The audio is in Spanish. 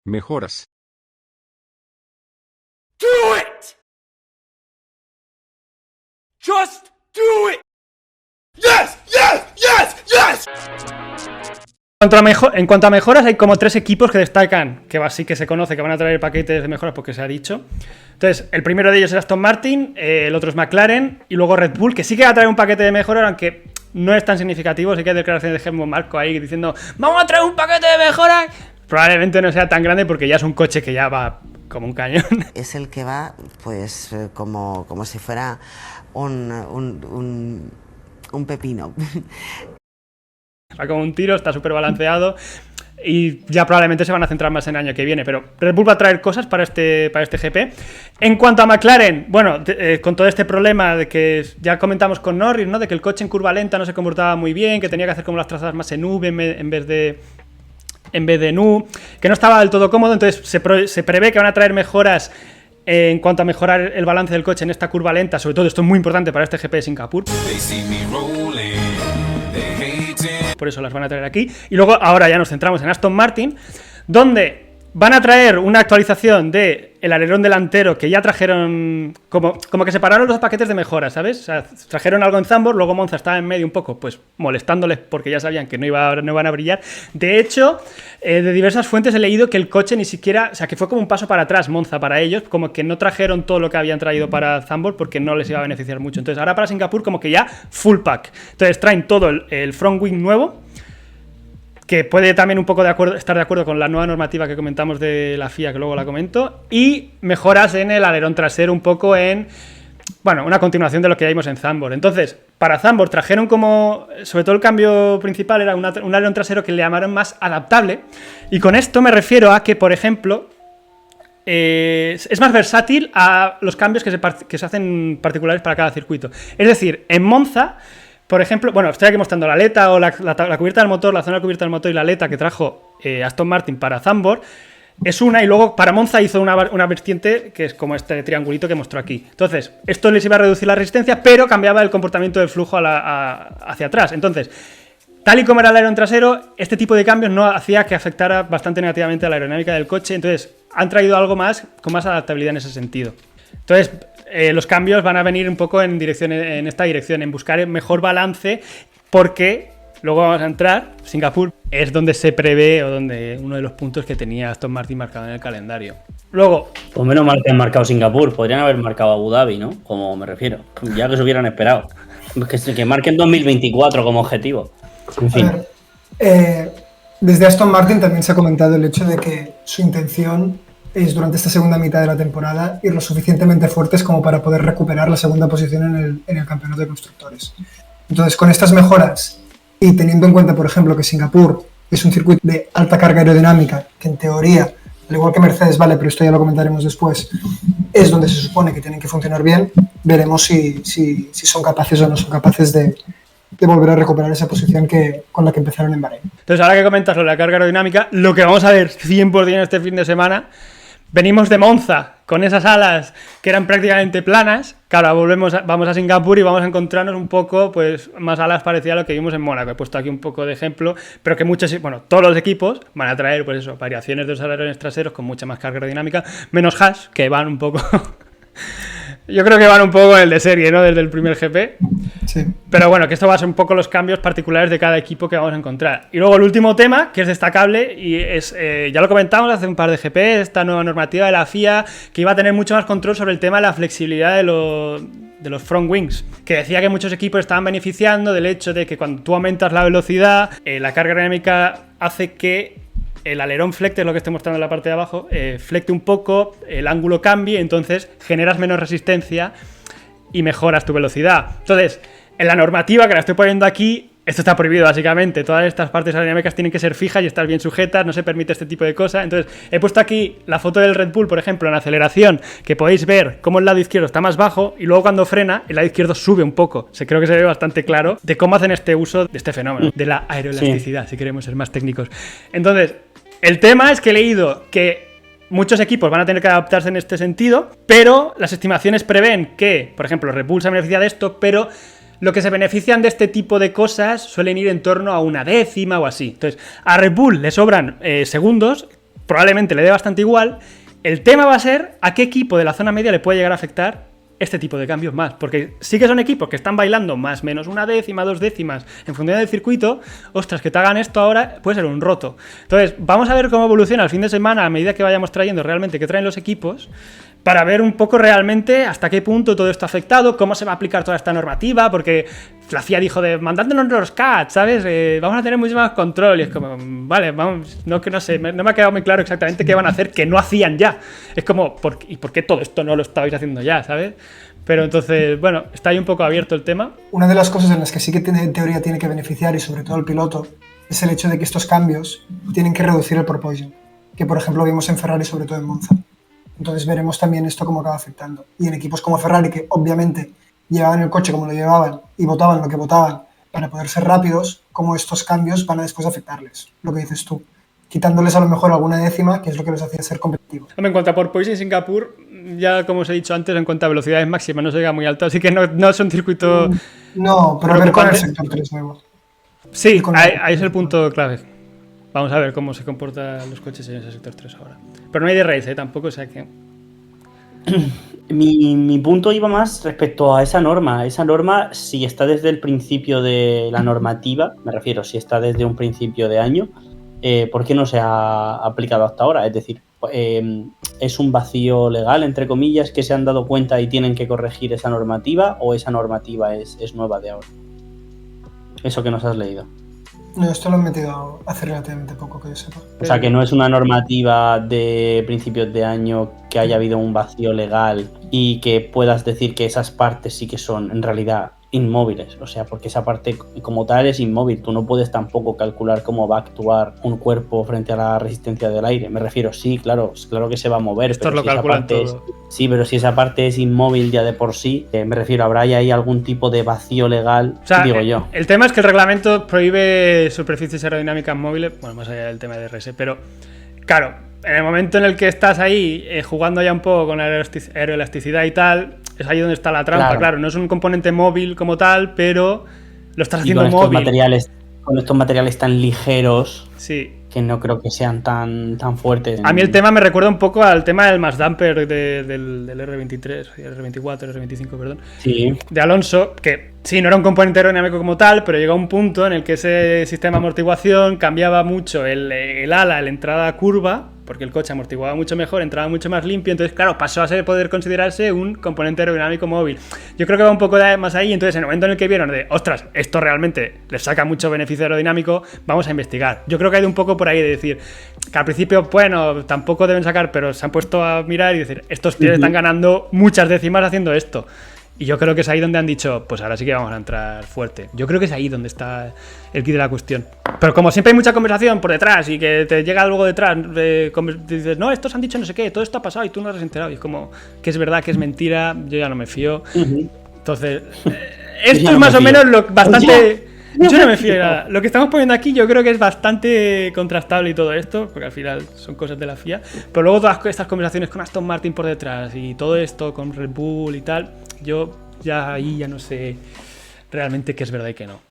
Mejoras. Do it! Just do it! Yes! Yes! Yes! Yes! En cuanto a mejoras, hay como 3 equipos que destacan, que así que se conoce que van a traer paquetes de mejoras porque se ha dicho. Entonces, el primero de ellos es Aston Martin, el otro es McLaren y luego Red Bull, que sí que va a traer un paquete de mejoras, aunque no es tan significativo. Sí que hay declaraciones de Helmut Marko ahí diciendo ¡vamos a traer un paquete de mejoras! Probablemente no sea tan grande porque ya es un coche que ya va como un cañón. Es el que va, pues, como si fuera un pepino. Va como un tiro, está súper balanceado y ya probablemente se van a centrar más en el año que viene, pero Red Bull va a traer cosas para este GP. En cuanto a McLaren, bueno, con todo este problema de que ya comentamos con Norris, ¿no? De que el coche en curva lenta no se comportaba muy bien, que tenía que hacer como las trazadas más en V en vez de NU, que no estaba del todo cómodo. Entonces se prevé que van a traer mejoras en cuanto a mejorar el balance del coche en esta curva lenta. Sobre todo esto es muy importante para este GP de Singapur, por eso las van a traer aquí. Y luego ahora ya nos centramos en Aston Martin, donde van a traer una actualización del alerón delantero que ya trajeron, como que separaron los paquetes de mejoras, ¿sabes? O sea, trajeron algo en Zandvoort, luego Monza estaba en medio un poco, pues molestándoles porque ya sabían que no iban a brillar. De hecho, de diversas fuentes he leído que el coche ni siquiera, o sea, que fue como un paso para atrás Monza para ellos, como que no trajeron todo lo que habían traído para Zandvoort porque no les iba a beneficiar mucho. Entonces ahora para Singapur como que ya full pack. Entonces traen todo el front wing nuevo, que puede también un poco estar de acuerdo con la nueva normativa que comentamos de la FIA, que luego la comento, y mejoras en el alerón trasero un poco bueno, una continuación de lo que ya vimos en Zandvoort. Entonces, para Zandvoort trajeron sobre todo el cambio principal era un alerón trasero que le llamaron más adaptable, y con esto me refiero a que, por ejemplo, es más versátil a los cambios que se hacen particulares para cada circuito. Es decir, en Monza, por ejemplo, bueno, estoy aquí mostrando la aleta o la cubierta del motor, la zona de cubierta del motor y la aleta que trajo Aston Martin para Zandvoort. Es una, y luego para Monza hizo una vertiente que es como este triangulito que mostró aquí. Entonces, esto les iba a reducir la resistencia, pero cambiaba el comportamiento del flujo hacia atrás. Entonces, tal y como era el alerón trasero, este tipo de cambios no hacía que afectara bastante negativamente a la aerodinámica del coche. Entonces, han traído algo más, con más adaptabilidad en ese sentido. Entonces, los cambios van a venir un poco en esta dirección, en buscar el mejor balance, porque luego vamos a entrar, Singapur es donde se prevé, o donde uno de los puntos que tenía Aston Martin marcado en el calendario. Luego, pues menos mal que han marcado Singapur, podrían haber marcado Abu Dhabi, ¿no? Como me refiero, ya que se hubieran esperado. Que marquen 2024 como objetivo. En fin. Desde Aston Martin también se ha comentado el hecho de que su intención es durante esta segunda mitad de la temporada ir lo suficientemente fuertes como para poder recuperar la segunda posición en el campeonato de constructores. Entonces, con estas mejoras y teniendo en cuenta, por ejemplo, que Singapur es un circuito de alta carga aerodinámica, que en teoría, al igual que Mercedes, vale, pero esto ya lo comentaremos después, es donde se supone que tienen que funcionar bien, veremos si son capaces o no son capaces de volver a recuperar esa posición con la que empezaron en Bahrein. Entonces, ahora que comentas lo de la carga aerodinámica, lo que vamos a ver 100% este fin de semana, venimos de Monza con esas alas que eran prácticamente planas, claro, vamos a Singapur y vamos a encontrarnos un poco pues más alas parecidas a lo que vimos en Mónaco. He puesto aquí un poco de ejemplo, pero que todos los equipos van a traer pues eso, variaciones de los alerones traseros con mucha más carga aerodinámica, menos Haas, que van un poco yo creo que van un poco en el de serie, ¿no? Desde el primer GP. Sí. Pero bueno, que esto va a ser un poco los cambios particulares de cada equipo que vamos a encontrar. Y luego el último tema, que es destacable, y es ya lo comentamos hace un par de GP, esta nueva normativa de la FIA, que iba a tener mucho más control sobre el tema de la flexibilidad de los front wings, que decía que muchos equipos estaban beneficiando del hecho de que cuando tú aumentas la velocidad, la carga aerodinámica hace que el alerón flecte, es lo que estoy mostrando en la parte de abajo, flecte un poco, el ángulo cambie, entonces generas menos resistencia y mejoras tu velocidad. Entonces, en la normativa que la estoy poniendo aquí, esto está prohibido básicamente, todas estas partes aerodinámicas tienen que ser fijas y estar bien sujetas, no se permite este tipo de cosas. Entonces, he puesto aquí la foto del Red Bull, por ejemplo, en aceleración, que podéis ver cómo el lado izquierdo está más bajo y luego cuando frena, el lado izquierdo sube un poco. Creo que se ve bastante claro de cómo hacen este uso de este fenómeno, de la aeroelasticidad, sí, si queremos ser más técnicos. Entonces, el tema es que he leído que muchos equipos van a tener que adaptarse en este sentido, pero las estimaciones prevén que, por ejemplo, Red Bull se beneficia de esto, pero lo que se benefician de este tipo de cosas suelen ir en torno a una décima o así. Entonces, a Red Bull le sobran segundos, probablemente le dé bastante igual. El tema va a ser a qué equipo de la zona media le puede llegar a afectar este tipo de cambios más, porque sí que son equipos que están bailando más menos una décima, 2 décimas en función del circuito. Ostras, que te hagan esto ahora puede ser un roto. Entonces, vamos a ver cómo evoluciona el fin de semana a medida que vayamos trayendo realmente qué traen los equipos, para ver un poco realmente hasta qué punto todo esto ha afectado, cómo se va a aplicar toda esta normativa, porque la FIA dijo de mandándonos los CAT, ¿sabes? Vamos a tener mucho más control, y es como, vale, vamos, no sé, no me ha quedado muy claro exactamente qué van a hacer que no hacían ya. Es como, ¿y por qué todo esto no lo estabais haciendo ya, ¿sabes? Pero entonces, bueno, está ahí un poco abierto el tema. Una de las cosas en las que sí que en teoría tiene que beneficiar, y sobre todo el piloto, es el hecho de que estos cambios tienen que reducir el porpoising, que por ejemplo vimos en Ferrari, sobre todo en Monza. Entonces veremos también esto cómo acaba afectando. Y en equipos como Ferrari, que obviamente llevaban el coche como lo llevaban y votaban lo que votaban para poder ser rápidos, cómo estos cambios van a después afectarles, lo que dices tú, quitándoles a lo mejor alguna décima, que es lo que les hacía ser competitivos. En cuanto a porpoising en Singapur, ya como os he dicho antes, en cuanto a velocidades máximas no se llega muy alto, así que no son circuitos... No, pero a ver con el sector 3 nuevo. Sí, ahí es el punto clave. Vamos a ver cómo se comportan los coches en ese sector 3 ahora. Pero no hay de race, tampoco, o sea que... Mi punto iba más respecto a esa norma. Esa norma, si está desde el principio de la normativa, me refiero, si está desde un principio de año, ¿por qué no se ha aplicado hasta ahora? Es decir, ¿es un vacío legal, entre comillas, que se han dado cuenta y tienen que corregir esa normativa, o esa normativa es nueva de ahora? Eso que nos has leído. No, esto lo han metido hace relativamente poco, que yo sepa. O sea, que no es una normativa de principios de año, que haya habido un vacío legal y que puedas decir que esas partes sí que son en realidad inmóviles. O sea, porque esa parte como tal es inmóvil. Tú no puedes tampoco calcular cómo va a actuar un cuerpo frente a la resistencia del aire. Me refiero, sí, claro que se va a mover. Esto pero lo si esa calculan parte todo. sí, pero si esa parte es inmóvil ya de por sí, me refiero, habrá ahí algún tipo de vacío legal, O sea, digo yo. El tema es que el reglamento prohibe superficies aerodinámicas móviles, bueno, más allá del tema de RS, pero claro, en el momento en el que estás ahí jugando ya un poco con la aeroelasticidad y tal, es ahí donde está la trampa. Claro, no es un componente móvil como tal, pero lo estás haciendo móvil. Con estos materiales tan ligeros, sí, que no creo que sean tan fuertes. A mí el tema me recuerda un poco al tema del mass damper del R23, R24, R25, perdón. Sí. De Alonso, que sí, no era un componente aerodinámico como tal, pero llegó a un punto en el que ese sistema de amortiguación cambiaba mucho el ala, la entrada curva, porque el coche amortiguaba mucho mejor, entraba mucho más limpio, entonces claro, pasó a poder considerarse un componente aerodinámico móvil. Yo creo que va un poco más ahí, entonces en el momento en el que vieron de, ostras, esto realmente les saca mucho beneficio aerodinámico, vamos a investigar. Yo creo que hay un poco por ahí de decir, que al principio, bueno, tampoco deben sacar, pero se han puesto a mirar y decir, estos tíos están ganando muchas décimas haciendo esto. Y yo creo que es ahí donde han dicho, pues ahora sí que vamos a entrar fuerte. Yo creo que es ahí donde está el quid de la cuestión. Pero como siempre hay mucha conversación por detrás y que te llega algo detrás, dices, no, estos han dicho no sé qué, todo esto ha pasado y tú no lo has enterado. Y es como, que es verdad, que es mentira, yo ya no me fío. Entonces, esto es más o menos lo bastante... Yo no me fío de nada. Lo que estamos poniendo aquí yo creo que es bastante contrastable y todo esto, porque al final son cosas de la FIA. Pero luego todas estas conversaciones con Aston Martin por detrás y todo esto con Red Bull y tal, yo ya ahí ya no sé realmente qué es verdad y qué no.